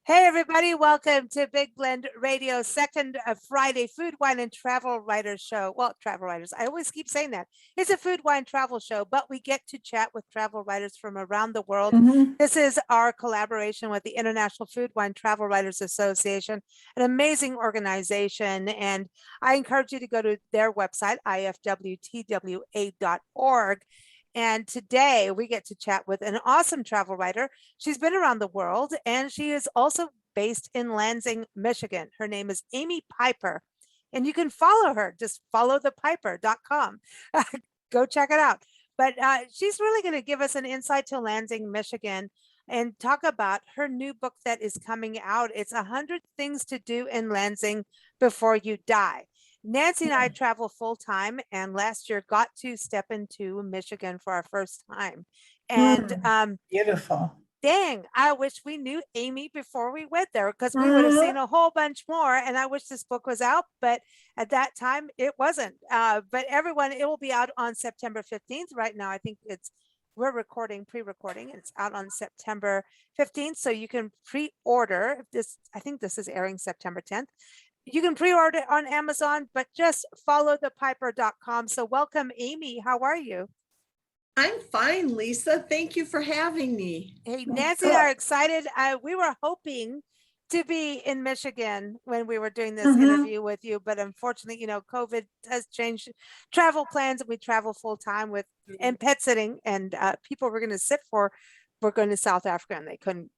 Hey, everybody, welcome to Big Blend Radio, second Friday Food, Wine, and Travel Writers Show. Well, travel writers, I always keep saying that. It's a food, wine, travel show, but we get to chat with travel writers from around the world. This is our collaboration with the International Food, Wine, Travel Writers Association, an amazing organization. And I encourage you to go to their website, ifwtwa.org. And today we get to chat with an awesome travel writer. She's been around the world and she is also based in Lansing, Michigan. Her name is Amy Piper. And you can follow her, just follow thepiper.com. Go check it out. But she's really going to give us an insight to Lansing, Michigan, and talk about her new book that is coming out. It's 100 Things to Do in Lansing Before You Die. Nancy and I travel full time, and last year got to step into Michigan for our first time. And Beautiful. Dang, I wish we knew Amy before we went there because we would have seen a whole bunch more. And I wish this book was out, but at that time it wasn't. But everyone, it will be out on September 15th. Right now, I think we're pre-recording. It's out on September 15th. So you can pre-order this. I think this is airing September 10th. You can pre-order it on Amazon, but just follow thepiper.com. So welcome, Amy. How are you? I'm fine, Lisa. Thank you for having me. Hey, Nancy and I are excited. We were hoping to be in Michigan when we were doing this interview with you, but unfortunately, COVID has changed travel plans. We travel full time with and pet sitting, and people we're going to sit for were going to South Africa, and they couldn't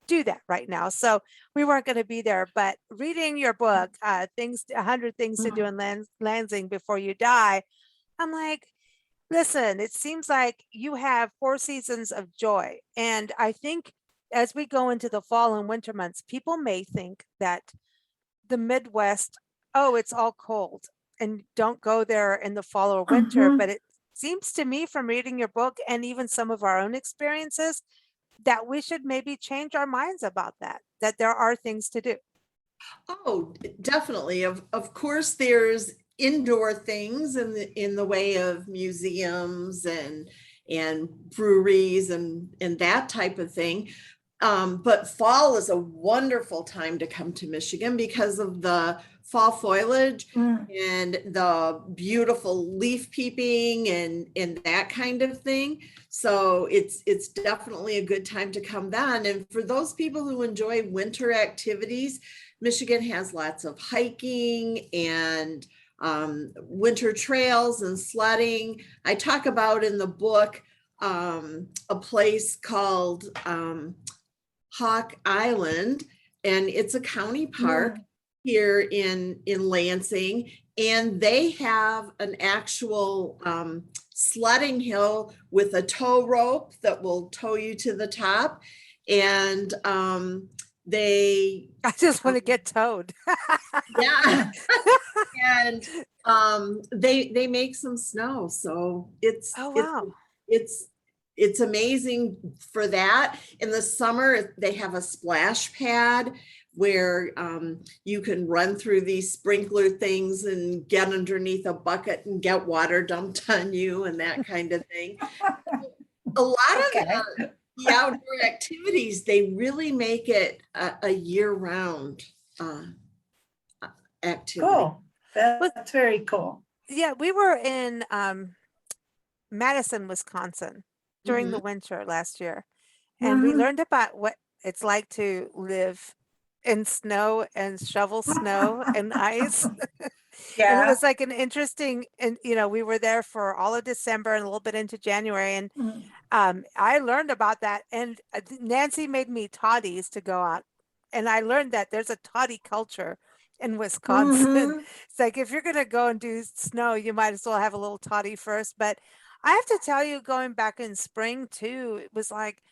do that right now, so we weren't going to be there. But reading your book, 100 Things to Do in Lansing Before You Die, I'm like, listen, it seems like you have 4 seasons of joy. And I think as we go into the fall and winter months, people may think that the Midwest, oh, it's all cold and don't go there in the fall or winter. But it seems to me from reading your book and even some of our own experiences that we should maybe change our minds about that there are things to do. Oh, definitely. Of course, there's indoor things in the way of museums and breweries and that type of thing. But fall is a wonderful time to come to Michigan because of the fall foliage and the beautiful leaf peeping and that kind of thing. So it's definitely a good time to come then. And for those people who enjoy winter activities, Michigan has lots of hiking and winter trails and sledding. I talk about in the book a place called Hawk Island, and it's a county park here in Lansing, and they have an actual sledding hill with a tow rope that will tow you to the top. And I just want to get towed. Yeah. And they make some snow, so it's amazing for that. In the summer, they have a splash pad where you can run through these sprinkler things and get underneath a bucket and get water dumped on you and that kind of thing. A lot of the outdoor activities, they really make it a year-round activity. Cool. That's very cool. Yeah, we were in Madison, Wisconsin during the winter last year, and we learned about what it's like to live in snow and shovel snow and ice. And it was like an interesting, and we were there for all of December and a little bit into January, and I learned about that. And Nancy made me toddies to go out, and I learned that there's a toddy culture in Wisconsin. It's like, if you're going to go and do snow, you might as well have a little toddy first. But I have to tell you, going back in spring too, it was like,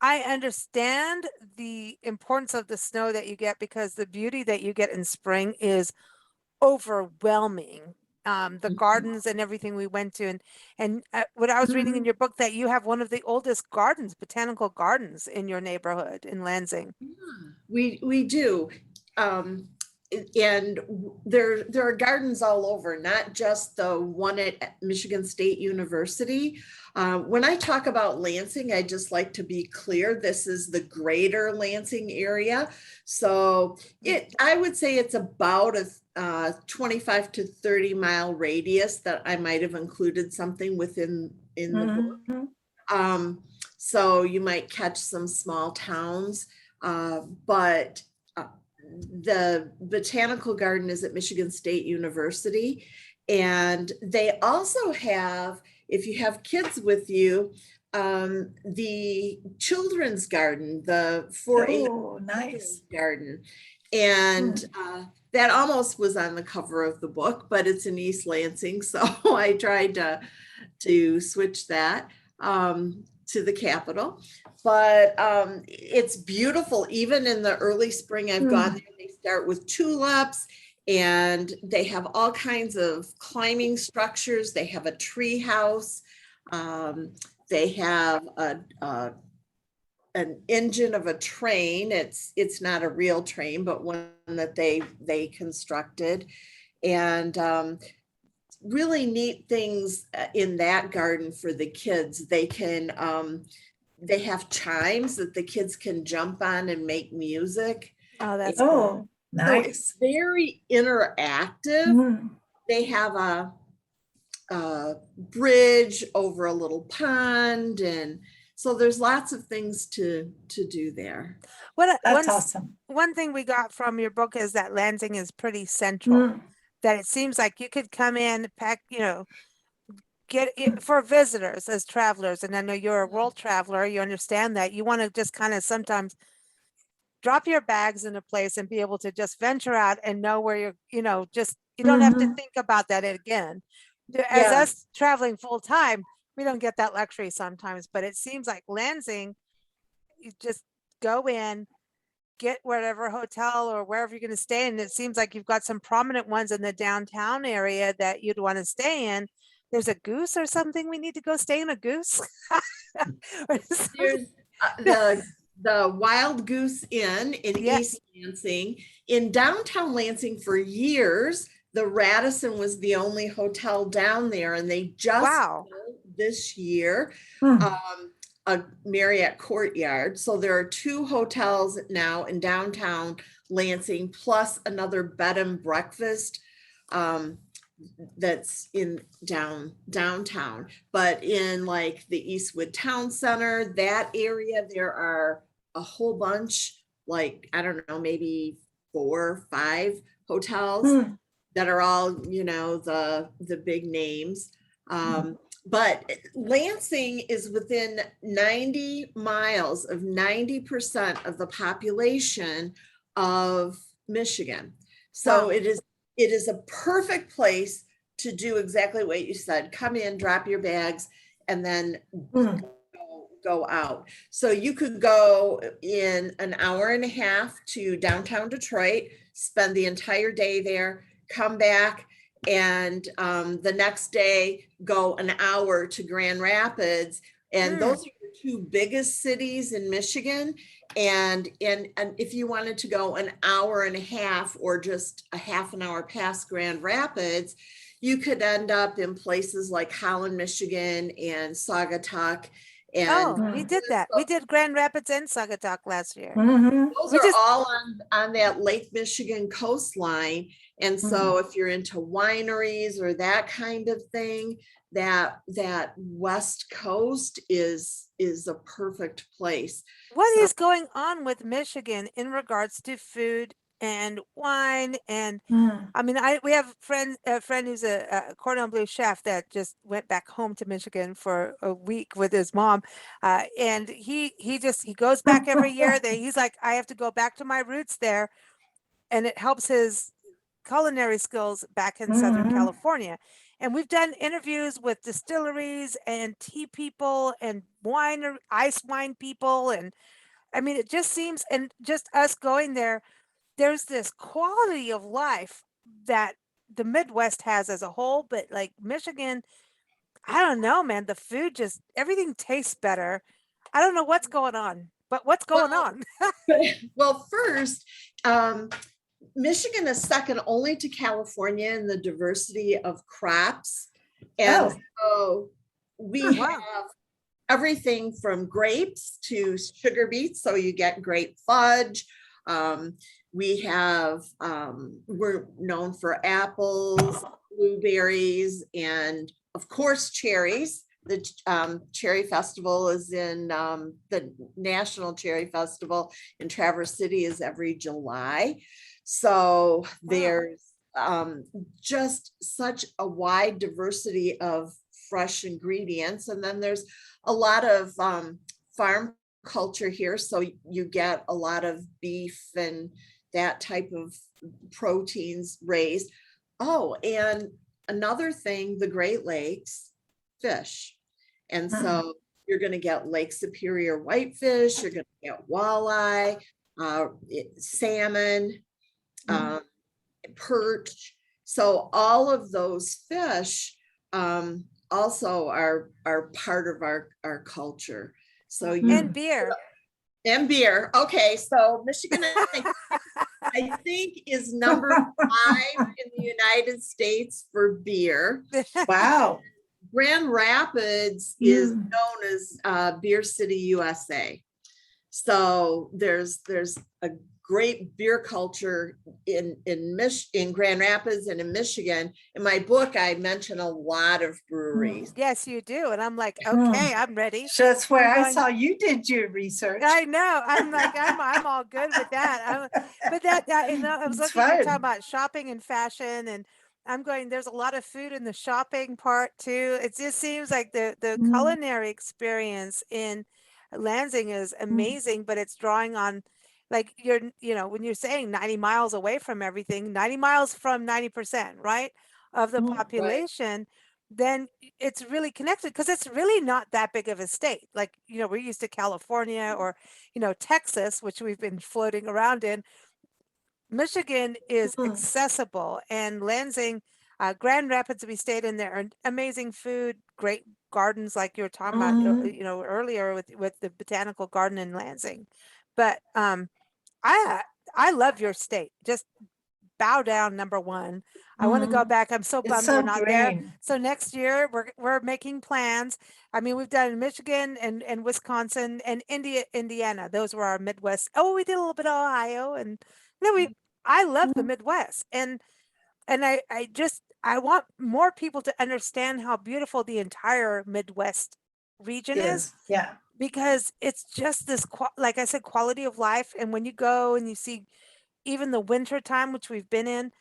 I understand the importance of the snow that you get, because the beauty that you get in spring is overwhelming. The gardens and everything we went to, and what I was reading in your book, that you have one of the oldest gardens, botanical gardens, in your neighborhood in Lansing. Yeah, we do. and there are gardens all over, not just the one at Michigan State University. When I talk about Lansing, I just like to be clear, this is the greater Lansing area. So I would say it's about a 25 to 30 mile radius that I might have included something within in the book. So you might catch some small towns, but the Botanical Garden is at Michigan State University. And they also have, if you have kids with you, the children's garden, the 4-H nice garden. And that almost was on the cover of the book, but it's in East Lansing. So I tried to switch that to the capital. But it's beautiful. Even in the early spring, I've gone there. They start with tulips, and they have all kinds of climbing structures. They have a tree house. They have an engine of a train. It's not a real train, but one that they constructed, and really neat things in that garden for the kids. They can they have chimes that the kids can jump on and make music. Oh, that's cool. Nice. So it's very interactive. They have a bridge over a little pond, and so there's lots of things to do there. That's awesome. One thing we got from your book is that Lansing is pretty central. That it seems like you could come in, pack, get it for visitors as travelers. And I know you're a world traveler. You understand that you want to just kind of sometimes drop your bags in a place and be able to just venture out and know where you're, just, you don't have to think about that again. As us traveling full time, we don't get that luxury sometimes, but it seems like Lansing, you just go in, get whatever hotel or wherever you're going to stay. And it seems like you've got some prominent ones in the downtown area that you'd want to stay in. There's a Goose or something. We need to go stay in a Goose. There's the Wild Goose Inn in East Lansing. In downtown Lansing for years, the Radisson was the only hotel down there, and they just this year a Marriott Courtyard. So there are 2 hotels now in downtown Lansing, plus another bed and breakfast that's in downtown. But in like the Eastwood Town Center, that area, there are a whole bunch, like, I don't know, maybe 4 or 5 hotels that are all, the big names. But Lansing is within 90 miles of 90% of the population of Michigan. So it is a perfect place to do exactly what you said. Come in, drop your bags, and then go out. So you could go in an hour and a half to downtown Detroit, spend the entire day there, come back, and the next day go an hour to Grand Rapids. And those are the 2 biggest cities in Michigan. And if you wanted to go an hour and a half or just a half an hour past Grand Rapids, you could end up in places like Holland, Michigan, and Saugatuck. And we did that. We did Grand Rapids and Saugatuck last year. Those are all on that Lake Michigan coastline. And so if you're into wineries or that kind of thing, that West Coast is a perfect place. What is going on with Michigan in regards to food and wine? And I mean, we have a friend who's a cordon bleu chef that just went back home to Michigan for a week with his mom, and he goes back every year. That he's like, I have to go back to my roots there, and it helps his culinary skills back in Southern California. And we've done interviews with distilleries and tea people and ice wine people. And I mean, it just seems, and just us going there, there's this quality of life that the Midwest has as a whole, but like Michigan, I don't know, man, the food everything tastes better. I don't know what's going on, but what's going on? Well, first, Michigan is second only to California in the diversity of crops. And so we Wow. have everything from grapes to sugar beets. So you get grape fudge. We have, we're known for apples, blueberries, and of course, cherries. The Cherry Festival is in the National Cherry Festival in Traverse City is every July. So there's just such a wide diversity of fresh ingredients. And then there's a lot of farm culture here. So you get a lot of beef and that type of proteins raised. Oh, and another thing, the Great Lakes, fish. And so you're going to get Lake Superior whitefish, you're going to get walleye, salmon, perch. So all of those fish also are part of our culture. So And beer. And beer. Okay, so Michigan, I think is number 5 in the United States for beer. Wow. Grand Rapids is known as Beer City, USA. So there's a great beer culture in Grand Rapids and in Michigan. In my book, I mention a lot of breweries. Yes, you do. And I'm like, okay, I'm ready. So that's where I'm I going- saw you did your research. I know. I'm like, I'm all good with that. But that you know, I was It's looking, you're fun. talking about shopping and fashion, and I'm going, there's a lot of food in the shopping part too. It just seems like the culinary experience in Lansing is amazing, but it's drawing on, like, you know, when you're saying 90 miles away from everything, 90 miles from 90%, right, of the population, then it's really connected because it's really not that big of a state. Like, you know, we're used to California or, you know, Texas, which we've been floating around in. Michigan is accessible, and Lansing, Grand Rapids, we stayed in there, and amazing food, great gardens, like you were talking about, you know, earlier with the Botanical Garden in Lansing. But I love your state. Just bow down, number one. I want to go back. I'm so It's bummed so we're not there. green. So next year we're making plans. I mean, we've done Michigan and Wisconsin and Indiana. Those were our Midwest. Oh, we did a little bit of Ohio, and then I love the Midwest, and I want more people to understand how beautiful the entire Midwest region is, Yeah. because it's just this like I said, quality of life. And when you go and you see even the winter time, which we've been in,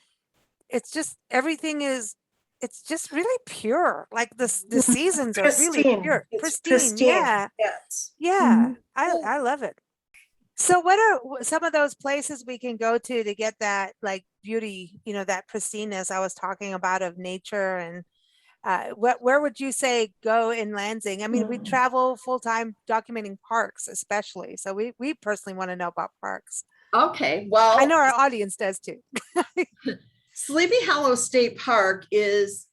it's just everything is, it's just really pure. Like the seasons are really Pristine. pure, It's pristine. pristine. Yeah, Yes. yeah. I love it. So what are some of those places we can go to get that, like, beauty, you know, that pristineness I was talking about of nature? And where would you say go in Lansing? I mean, we travel full time documenting parks, especially. So we personally want to know about parks. Okay, well, I know our audience does too. Sleepy Hollow State Park is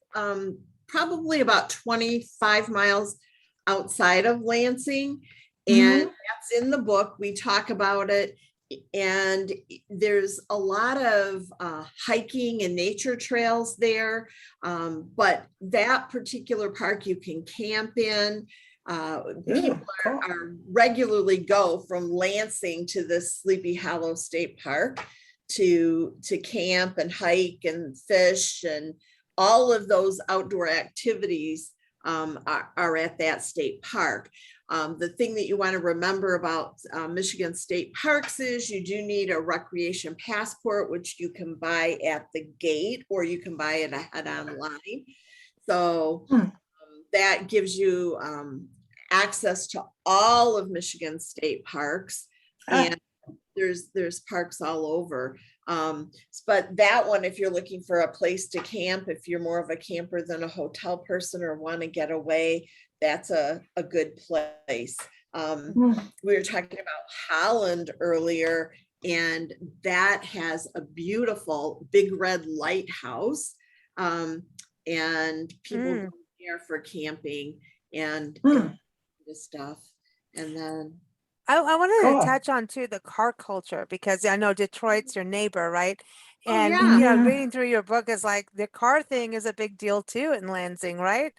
probably about 25 miles outside of Lansing. And that's in the book. We talk about it. And there's a lot of hiking and nature trails there. But that particular park you can camp in. People are regularly go from Lansing to the Sleepy Hollow State Park to camp and hike and fish, and all of those outdoor activities are at that state park. The thing that you want to remember about Michigan state parks is you do need a recreation passport, which you can buy at the gate or you can buy it ahead online. So that gives you access to all of Michigan state parks, and there's parks all over. But that one, if you're looking for a place to camp, if you're more of a camper than a hotel person or want to get away, that's a good place. We were talking about Holland earlier, and that has a beautiful big red lighthouse, and people go there for camping and this stuff. And then I wanted to Cool. touch on too the car culture because I know Detroit's your neighbor, right? Oh, And yeah. you know, Mhm. reading through your book is like the car thing is a big deal too in Lansing, right?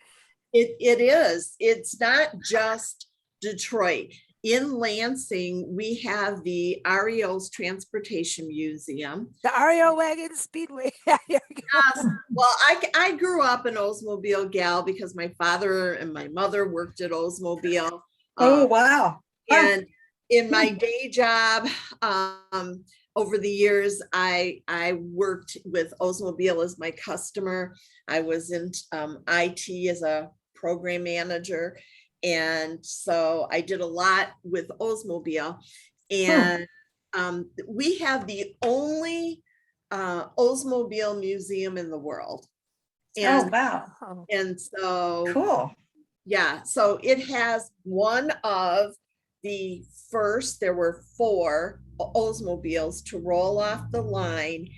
It is. It's not just Detroit. In Lansing, we have the REO's Transportation Museum. The REO wagon speedway. Yeah, there you go. Yes. Well, I grew up an Oldsmobile gal because my father and my mother worked at Oldsmobile. Oh, wow. And in my day job, over the years, I worked with Oldsmobile as my customer. I was in IT as a program manager. And so I did a lot with Oldsmobile. And we have the only Oldsmobile museum in the world. Oh, And, wow. Oh, and so Cool. yeah, so it has one of the first, there were 4 Oldsmobiles to roll off the line.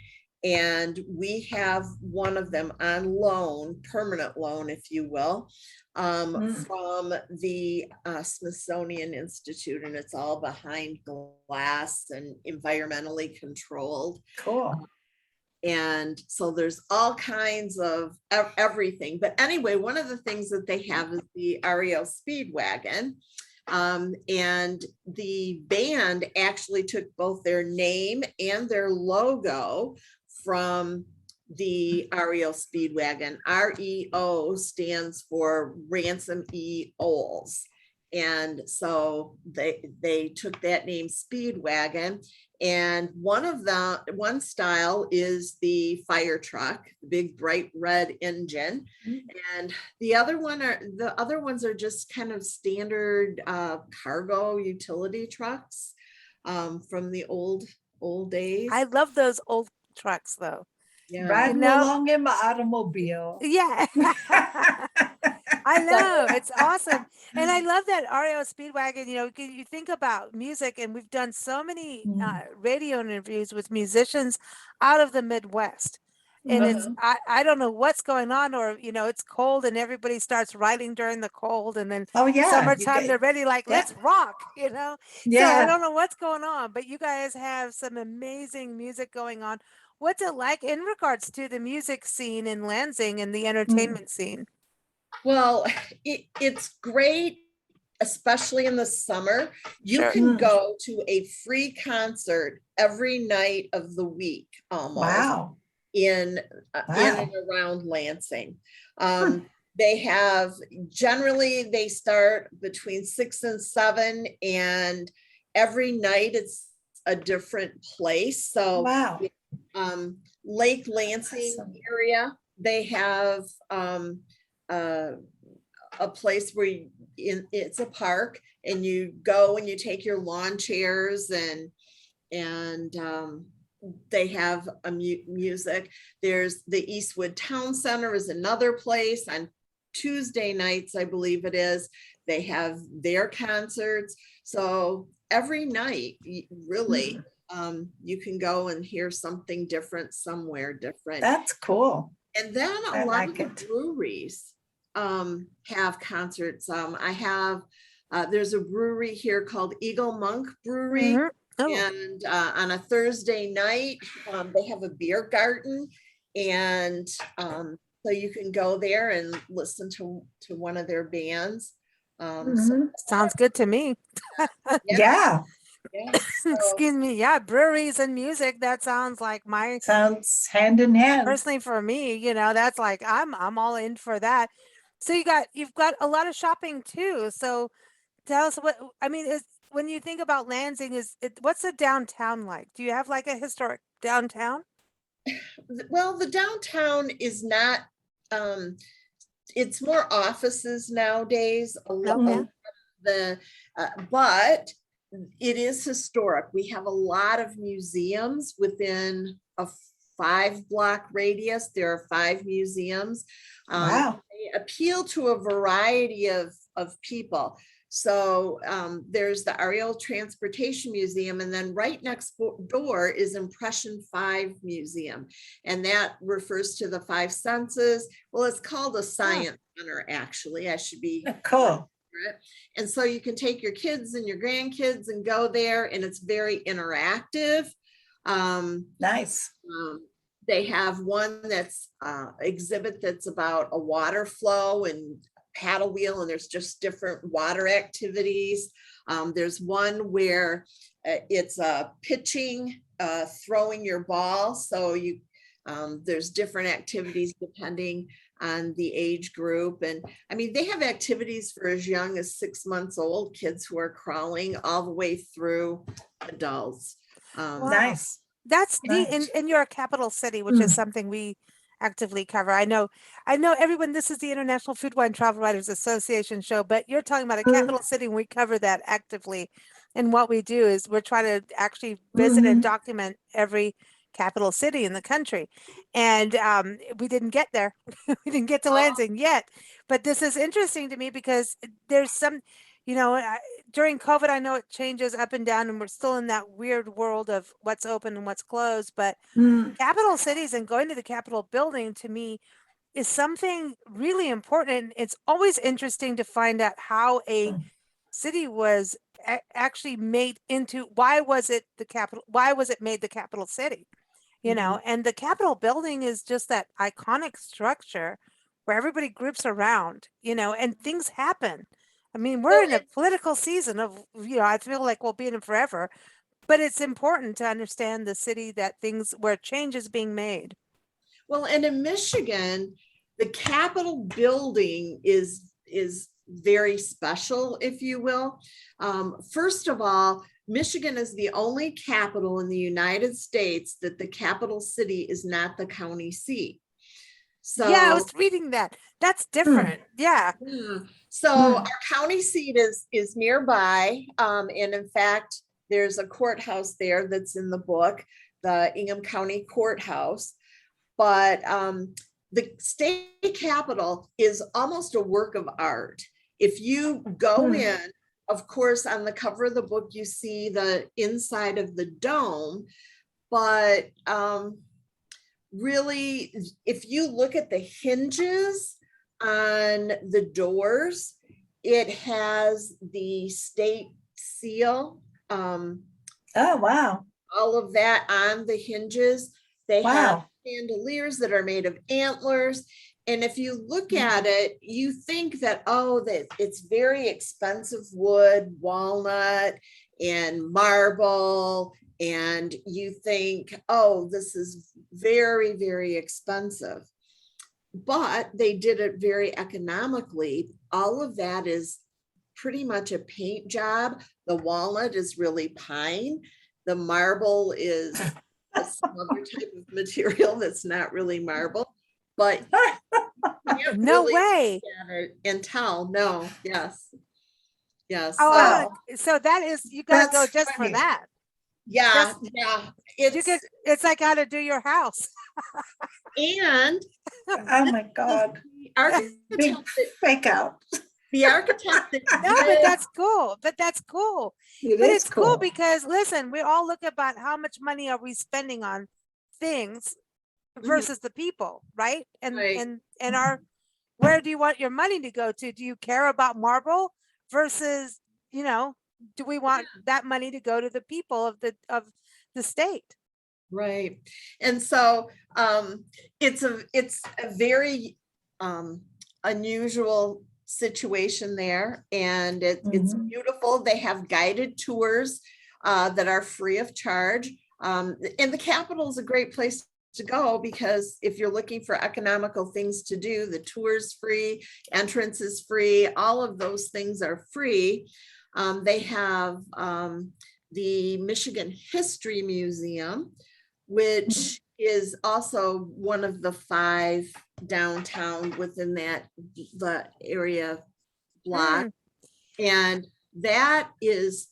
And we have one of them on loan, permanent loan, if you will, from the Smithsonian Institute. And it's all behind glass and environmentally controlled. Cool. And so there's all kinds of everything. But anyway, one of the things that they have is the REO Speedwagon. And the band actually took both their name and their logo from the REO Speedwagon. REO stands for Ransom E. Olds. And so they took that name Speedwagon. And one style is the fire truck, the big bright red engine. And the other ones are just kind of standard cargo utility trucks from the old days. I love those old trucks though. Yeah. Riding know- along in my automobile. Yeah. I know, it's awesome. And I love that REO Speedwagon, you know, you think about music and we've done so many radio interviews with musicians out of the Midwest. And it's, I don't know what's going on, or, you know, it's cold and everybody starts writing during the cold, and then Oh, yeah. summertime, they're ready, like, yeah. let's rock, you know? So I Yeah. don't know what's going on, but you guys have some amazing music going on. What's it like in regards to the music scene in Lansing and the entertainment scene? Well, it's great, especially in the summer. You Sure. can go to a free concert every night of the week almost. Wow. In and around Lansing. They have, generally they start between 6 and 7, and every night it's a different place. So Wow. Lake Lansing area, they have a place where it's a park, and you go and you take your lawn chairs, and they have a music. There's the Eastwood Town Center is another place on Tuesday nights, I believe it is. They have their concerts. So every night, really, you can go and hear something different somewhere different. That's cool. And then I a lot like of the it. breweries have concerts. I have, there's a brewery here called Eagle Monk Brewery. Oh, And on a Thursday night, they have a beer garden, and so you can go there and listen to one of their bands. sounds good to me. Yeah. Yeah, so, Excuse me. Yeah, breweries and music. That sounds like my Sounds hand in hand. personally for me, you know, that's like I'm all in for that. So you've got a lot of shopping too. So tell us what I mean is when you think about Lansing, what's the downtown like? Do you have like a historic downtown? well, the downtown is not, it's more offices nowadays. Okay. But it is historic. We have a lot of museums within a 5-block radius. There are 5 museums. Wow. They appeal to a variety of people. So there's the REO Transportation Museum, and then right next door is Impression 5 Museum. And that refers to the 5 senses. Well, it's called a science center, actually. I should be Cool. it. And so you can take your kids and your grandkids and go there, and it's very interactive. Nice. They have one that's exhibit that's about a water flow and paddle wheel, and there's just different water activities. There's one where it's pitching, throwing your ball. So you there's different activities depending on the age group. And I mean, they have activities for as young as 6 months old, kids who are crawling, all the way through adults. Wow. Nice. That's neat. Right. And you're a capital city, which is something we actively cover. I know everyone, this is the International Food Wine Travel Writers Association show, but you're talking about a capital city, and we cover that actively. And what we do is we're trying to actually visit and document every capital city in the country. And we didn't get there. We didn't get to Lansing yet. But this is interesting to me because there's some, during COVID, I know it changes up and down, and we're still in that weird world of what's open and what's closed. But capital cities and going to the Capitol building, to me, is something really important. And it's always interesting to find out how a city was actually made into, why was it made the capital city? And the Capitol building is just that iconic structure where everybody groups around, and things happen. I mean, we're in a political season of, I feel like we'll be in it forever, but it's important to understand the city where change is being made. Well, and in Michigan, the Capitol building is very special, if you will. First of all, Michigan is the only capital in the United States that the capital city is not the county seat. So yeah, I was reading that. That's different. Yeah. So our county seat is nearby. And in fact, there's a courthouse there that's in the book, the Ingham County Courthouse. But the state capitol is almost a work of art. If you go in, of course, on the cover of the book, you see the inside of the dome, but really, if you look at the hinges on the doors, it has the state seal. Oh, wow. All of that on the hinges. They have chandeliers that are made of antlers. And if you look at it, you think that, that it's very expensive wood, walnut, and marble. And you think, this is very, very expensive. But they did it very economically. All of that is pretty much a paint job. The walnut is really pine. The marble is some other type of material that's not really marble. But no way. And tell, no, yes. So that is, you gotta go just for that. Yeah. It's like how to do your house. And oh my God, big fake out. The architect but that's cool. It's cool because listen, we all look about how much money are we spending on things versus the people, right? And where do you want your money to go to? Do you care about marble versus, do we want that money to go to the people of the state? Right. And so it's a very unusual situation there, and it's beautiful. They have guided tours that are free of charge. And the Capitol is a great place to go because if you're looking for economical things to do, the tour is free, entrance is free, all of those things are free. They have the Michigan History Museum, which is also one of the 5 downtown within the area block. And that is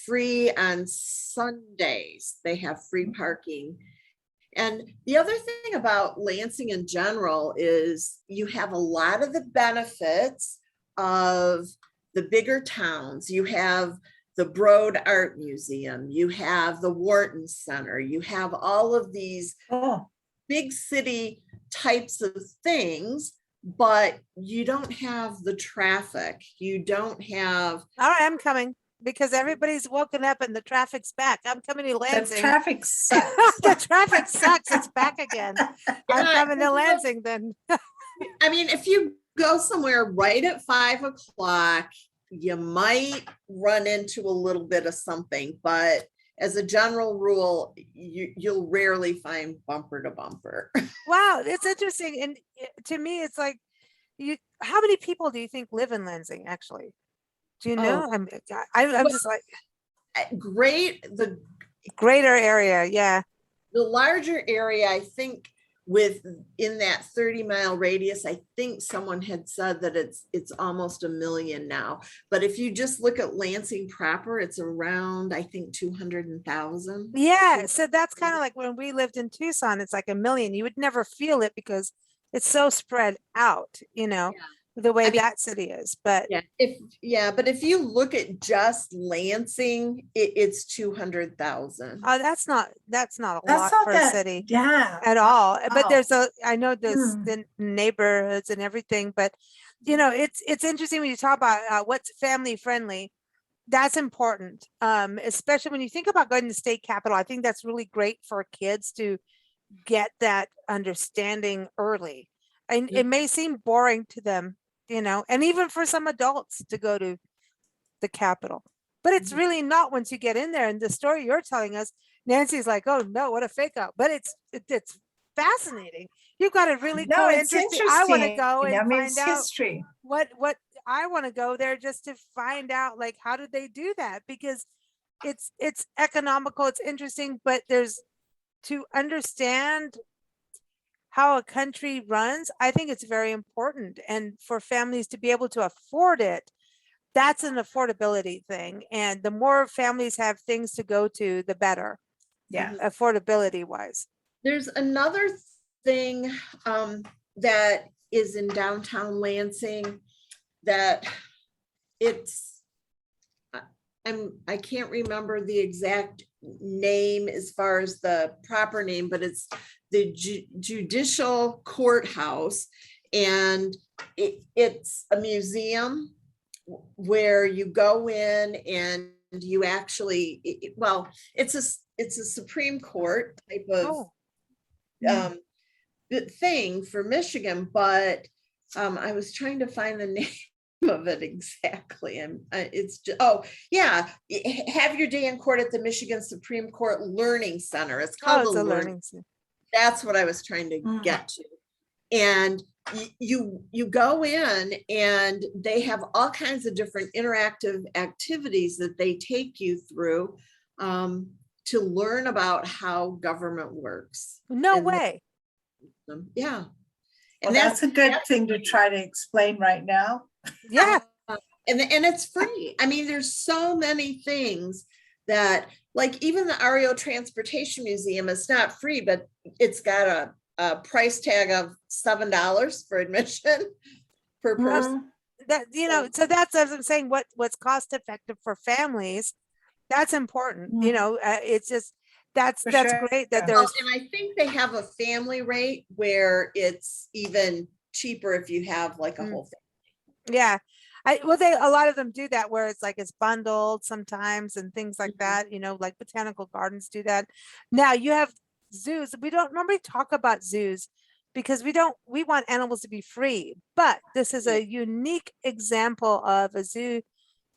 free on Sundays. They have free parking. And the other thing about Lansing in general is you have a lot of the benefits of the bigger towns. You have the Broad Art Museum, you have the Wharton Center, you have all of these big city types of things, but you don't have the traffic. You don't have, All right, I'm coming because everybody's woken up and the traffic's back. I'm coming to The Lansing. traffic sucks. The traffic sucks. It's back again. I'm Yeah, coming to Lansing then. I mean, if you go somewhere right at 5 o'clock, you might run into a little bit of something, but as a general rule, you'll rarely find bumper to bumper. Wow, it's interesting. And to me, it's like how many people do you think live in Lansing actually? Do you know? Oh. I'm just like The greater area. Yeah. larger area, I think in that 30-mile radius, I think someone had said that it's almost 1 million now. But if you just look at Lansing proper, it's around, I think, 200,000. Yeah. So that's kind of like when we lived in Tucson, it's like 1 million. You would never feel it because it's so spread out, the way I mean, that city is. But but if you look at just Lansing, it's 200,000. oh, that's not a That's lot not for a that, city yeah. at all. But Wow. I know there's Hmm. the neighborhoods and everything, but it's interesting when you talk about what's family friendly. That's important, especially when you think about going to the state capitol. I think that's really great for kids to get that understanding early. And it may seem boring to them, and even for some adults to go to the Capitol. But it's really not once you get in there. And the story you're telling us, Nancy's like, oh no, what a fake out. But it's fascinating. You've got a really No, cool, it's interesting. I want to interesting. go and I mean, find it's out history. what I want to go there just to find out, like, how did they do that? Because it's economical, it's interesting, but there's to understand how a country runs, I think it's very important. And for families to be able to afford it, that's an affordability thing. And the more families have things to go to, the better, Yeah. affordability wise. There's another thing that is in downtown Lansing that I can't remember the exact name as far as the proper name, but it's the Judicial Courthouse, and it's a museum where you go in and you actually, it's a Supreme Court type of thing for Michigan, but I was trying to find the name of it exactly, and it's just, have your day in court at the Michigan Supreme Court Learning Center. It's called it's the a Learning. Center. That's what I was trying to get to. And you go in and they have all kinds of different interactive activities that they take you through to learn about how government works. No way. Yeah. And that's a good thing to try to explain right now. Yeah. And it's free. I mean, there's so many things that, like, even the REO Transportation Museum is not free, but it's got a price tag of $7 for admission per person. That, so that's, as I'm saying, what's cost effective for families. That's important. It's just, that's great that there's. And I think they have a family rate where it's even cheaper if you have like a whole family. Yeah. A lot of them do that where it's like it's bundled sometimes and things like that, like Botanical Gardens do that. Now you have zoos. We don't normally talk about zoos because we want animals to be free, but this is a unique example of a zoo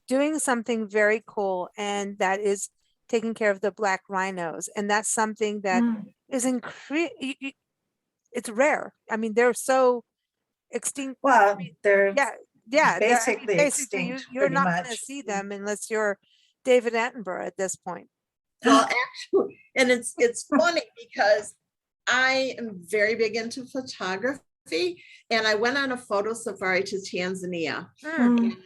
doing something very cool, and that is taking care of the black rhinos. And that's something that is it's rare. I mean, they're so extinct. Well, they're basically extinct. You're not going to see them unless you're David Attenborough at this point. Well, actually, and it's funny because I am very big into photography, and I went on a photo safari to Tanzania. And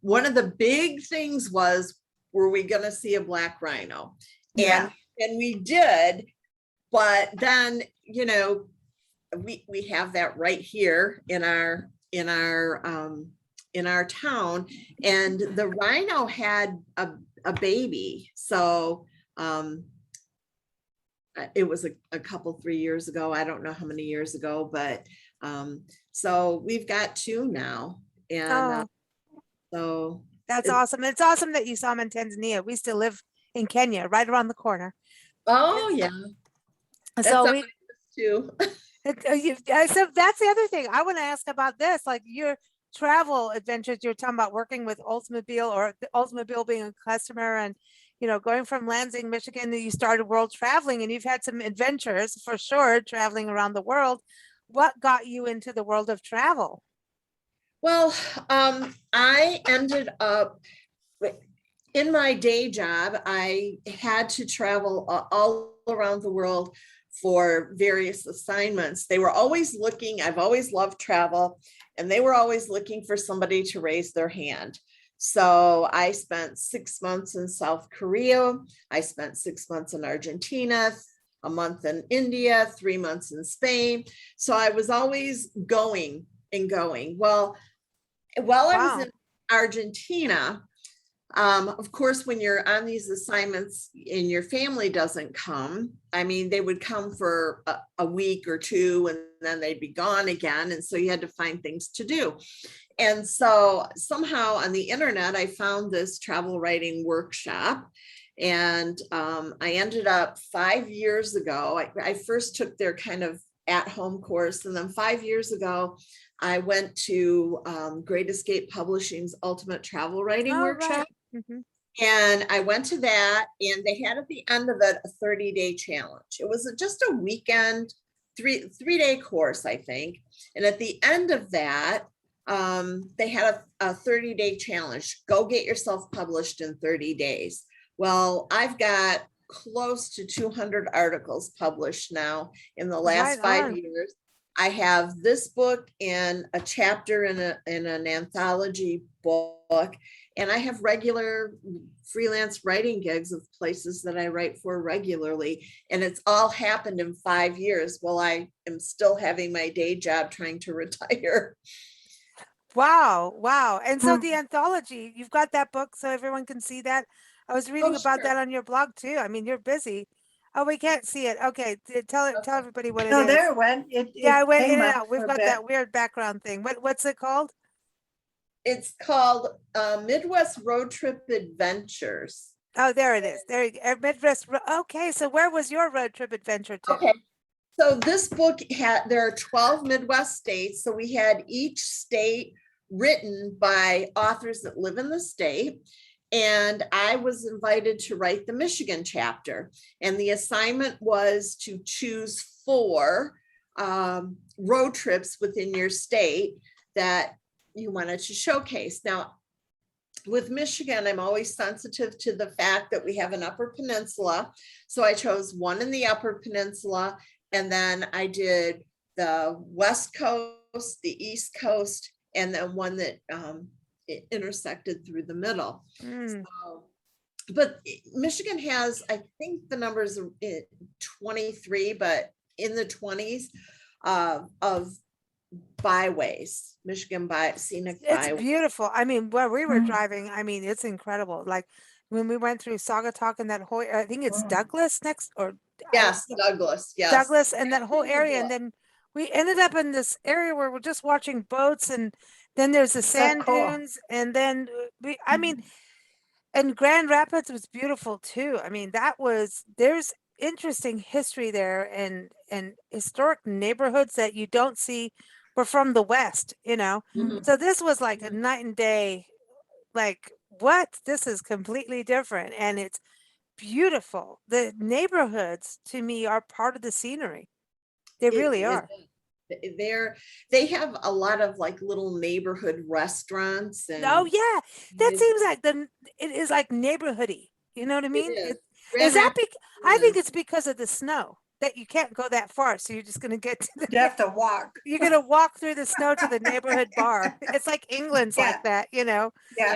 one of the big things was, were we going to see a black rhino? And we did, but then we have that right here in our town, and the rhino had a baby. So it was a couple 3 years ago. I don't know how many years ago, but So we've got 2 now. And Oh, so that's it, awesome. It's awesome that you saw him in Tanzania. We still live in Kenya, right around the corner. oh yeah, that's So on we, my list too. so that's the other thing I want to ask about this, like your travel adventures. You're talking about working with Oldsmobile, or the Oldsmobile being a customer, and going from Lansing, Michigan, that you started world traveling, and you've had some adventures for sure, traveling around the world. What got you into the world of travel? Well, I ended up in my day job. I had to travel all around the world for various assignments. They were always looking, I've always loved travel, and they were always looking for somebody to raise their hand. So I spent 6 months in South Korea. I spent 6 months in Argentina, a month in India, 3 months in Spain. So I was always going and going. Well, while I was Wow. in Argentina, of course, when you're on these assignments and your family doesn't come, I mean, they would come for a week or 2 and then they'd be gone again. And so you had to find things to do. And so somehow on the internet, I found this travel writing workshop. And I ended up 5 years ago, I first took their kind of at-home course. And then 5 years ago, I went to Great Escape Publishing's Ultimate Travel Writing Oh, Workshop. right. Mhm. And I went to that, and they had at the end of it a 30-day challenge. It was just a weekend, three-day course, I think. And at the end of that, they had a 30-day challenge. Go get yourself published in 30 days. Well, I've got close to 200 articles published now in the Right last 5 on. years. I have this book and a chapter in an anthology book, and I have regular freelance writing gigs of places that I write for regularly. And it's all happened in 5 years while I am still having my day job trying to retire. Wow, wow. And so the anthology, you've got that book so everyone can see that. I was reading Oh, about sure. that on your blog too. I mean, you're busy. Oh, we can't see it. Okay, tell Okay. everybody what it No, is. there it went. Yeah, I It went in came and up out. We've for a got bit. that weird background thing. What's it called? It's called Midwest Road Trip Adventures. Oh, there it is. There you go. Okay, so where was your road trip adventure to? Okay. So this book there are 12 Midwest states. So we had each state written by authors that live in the state. And I was invited to write the Michigan chapter. And the assignment was to choose 4 road trips within your state that you wanted to showcase. Now, with Michigan, I'm always sensitive to the fact that we have an Upper Peninsula. So I chose one in the Upper Peninsula, and then I did the West Coast, the East Coast, and then one that it intersected through the middle. Mm. So, but Michigan has, I think the numbers are 23, but in the 20s of byways, Michigan scenic It's byways. beautiful. I mean, where we were driving, I mean, it's incredible. Like when we went through Saugatuck and that whole, I think it's Douglas next, or Yes, Douglas, yes. Douglas and that whole area. And then we ended up in this area where we're just watching boats, and then there's the sand cool. dunes. And then I mean, and Grand Rapids was beautiful too. I mean, there's interesting history there, and historic neighborhoods that you don't see. We're from the West. Mhm. So this was like a night and day, like, what? This is completely different, and it's beautiful. The neighborhoods to me are part of the scenery. They really It are. they have a lot of like little neighborhood restaurants Oh and yeah, that it seems like it is like neighborhoody. You know what I mean? is. Is Grand that Rapids I think is. it's because of the snow that you can't go that far, so you're just gonna get to You have to walk. you're gonna walk through the snow to the neighborhood bar. It's like England's Yeah. like that. Yeah.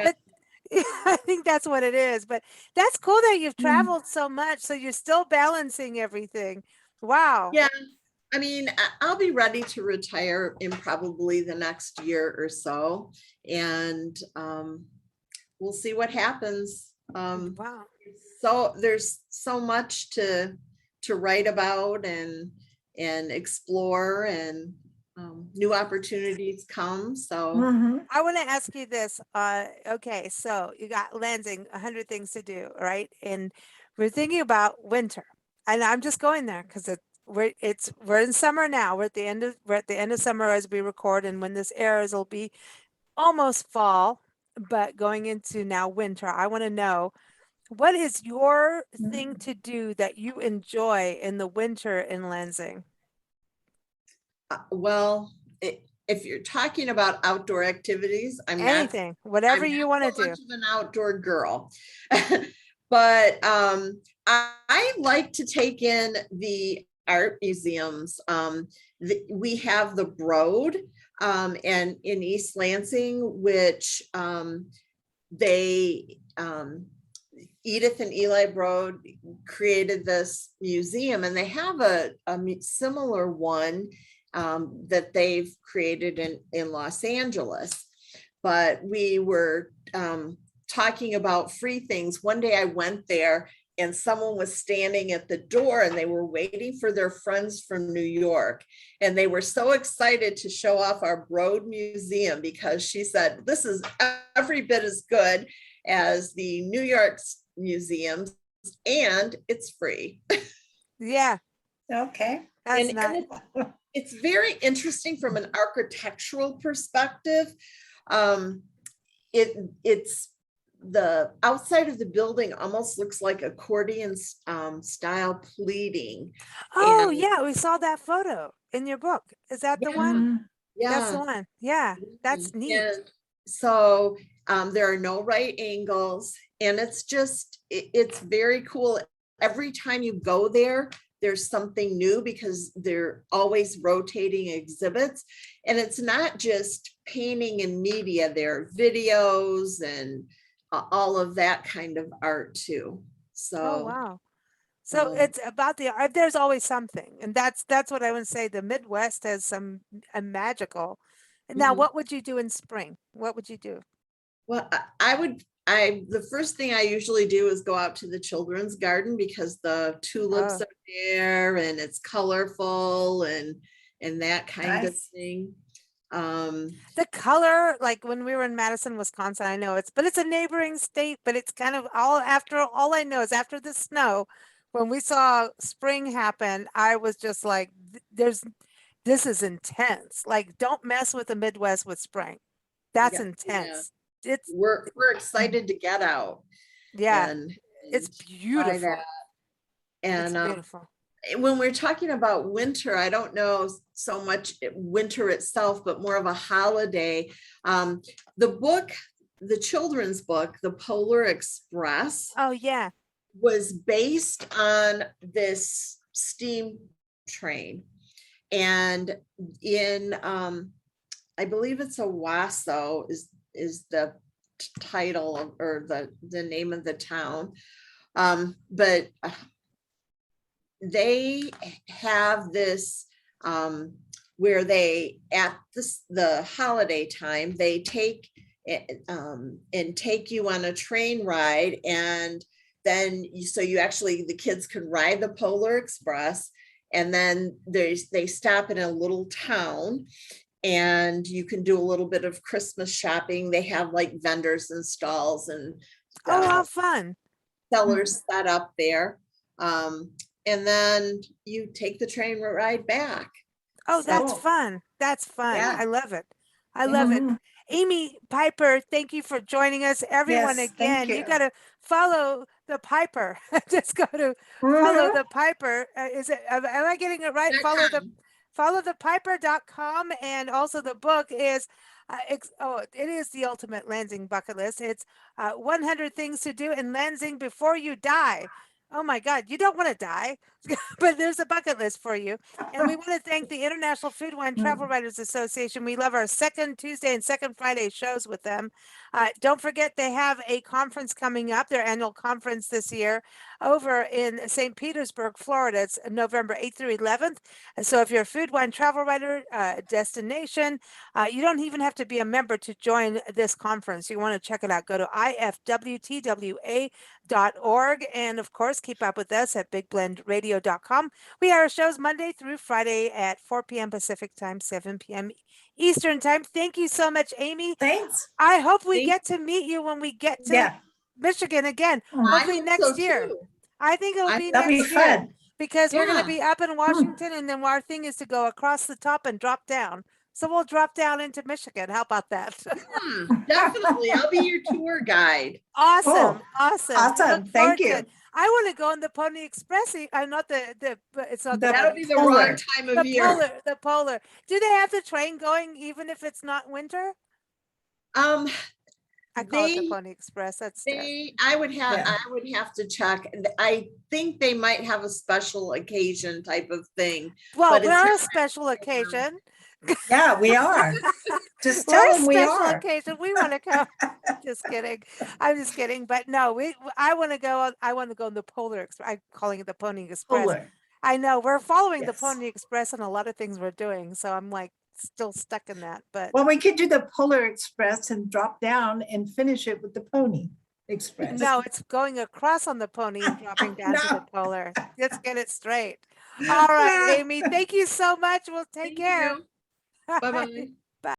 But I think that's what it is. But that's cool that you've traveled so much, so you're still balancing everything. Wow. Yeah, I mean, I'll be ready to retire in probably the next year or so, and we'll see what happens. Wow. So there's so much to write about and explore, and new opportunities come. So Mhm. I want to ask you this. Okay, so you got Lansing, 100 things to do, right? And we're thinking about winter, and I'm just going there because we're in summer now. We're at the end of summer as we record, and when this airs, it'll be almost fall, but going into now winter. I want to know, what is your thing to do that you enjoy in the winter in Lansing? well, if you're talking about outdoor activities, Anything, whatever I'm you not want to so do. much of an outdoor girl. But I like to take in the art museums. We have the Broad and in East Lansing, which they Edith and Eli Broad created this museum, and they have a similar one that they've created in Los Angeles. But we were talking about free things. One day I went there and someone was standing at the door and they were waiting for their friends from New York. And they were so excited to show off our Broad Museum because she said, this is every bit as good as the New York museums and it's free. Yeah, Okay. that's And not. it's very interesting from an architectural perspective. It's the outside of the building almost looks like accordion style pleating. Oh, And yeah, we saw that photo in your book. Is that the one? Mhm. That's the yeah, one. Yeah, that's neat. and so there are no right angles, and it's just it's very cool. Every time you go there, there's something new because they're always rotating exhibits, and it's not just painting and media. There are videos and all of that kind of art too. Oh, So wow. So it's about the art. There's always something, and that's what I would say. The Midwest has some magical. Now, mhm. what would you do in spring? What would you do? Well, the first thing I usually do is go out to the children's garden because the tulips Oh, are there and it's colorful and that kind of Nice. thing. the color, like when we were in Madison, Wisconsin, I know but it's a neighboring state, but it's kind of all I know is after the snow, when we saw spring happen, I was just like, this is intense. Like, don't mess with the Midwest with spring. That's yeah, yeah. intense. It's, We're excited to get out yeah, and, it's try beautiful. that. It's And beautiful. when we're talking about winter, I don't know so much winter itself, but more of a holiday. The book, the children's book, The Polar Express, Oh, yeah. was based on this steam train. And in I believe it's Owasso is the title or the name of the town. But they have this where they at the holiday time they take and take you on a train ride, and then you actually the kids can ride the Polar Express, and then they stop in a little town and you can do a little bit of Christmas shopping. They have like vendors and stalls and Oh, how fun. sellers set up there. And then you take the train ride back. Oh, that's So, fun. That's fun. yeah. I love it. I love it. Mhm. Amy Piper, thank you for joining us. Everyone, Yes, thank again, you you. got to follow the Piper. Just go to follow Mhm. the Piper. Is it, am I getting it right? .com. Follow the piper.com. And also the book is, it is the ultimate Lansing bucket list. It's 100 things to do in Lansing before you die. Oh my God, you don't want to die, but there's a bucket list for you. And we want to thank the International Food Wine Travel Writers Association. We love our second Tuesday and second Friday shows with them. Don't forget they have a conference coming up, their annual conference this year over in St. Petersburg, Florida. It's November 8th through 11th. And so if you're a food, wine, travel writer, destination, you don't even have to be a member to join this conference. You want to check it out. Go to ifwtwa.org. And of course, keep up with us at bigblendradio.com. We are shows Monday through Friday at 4 p.m. Pacific time, 7 p.m. Eastern time. Thank you so much, Amy. Thanks. I hope we Thank- get to meet you when we get to Yeah, Michigan again. Mm. I Hopefully hope next so, year. too. I think it'll be that'd next be year fun. because we're going to Yeah. be up in Washington, and then our thing is to go across the top and drop down. So we'll drop down into Michigan. How about that? Definitely. I'll be your tour guide. Awesome, Cool. awesome. Awesome. Look Thank forward to you. it. I want to go on the Pony Express. I'm not but it's not The That'll Pony be the Express. Polar. wrong time of year. The polar. Do they have the train going even if it's not winter? Um, I call it the They- Pony Express. That's I would have Yeah. to check. I think they might have a special occasion type of thing. well, but it's we're a not special occasion. Yeah, we are. Just We're tell a them we special are. occasion. We want to come. Just kidding. I'm just kidding. But no, I want to go. I want to go on the Polar Express. I'm calling it the Pony Express. Polar. I know we're following the Yes. Pony Express and a lot of things we're doing. So I'm like still stuck in that. But Well, we could do the Polar Express and drop down and finish it with the Pony Express. no, it's going across on the pony and dropping down to the No. Polar. Let's get it straight. All right, Amy. Thank you so much. We'll take Thank care. you. Bye-bye.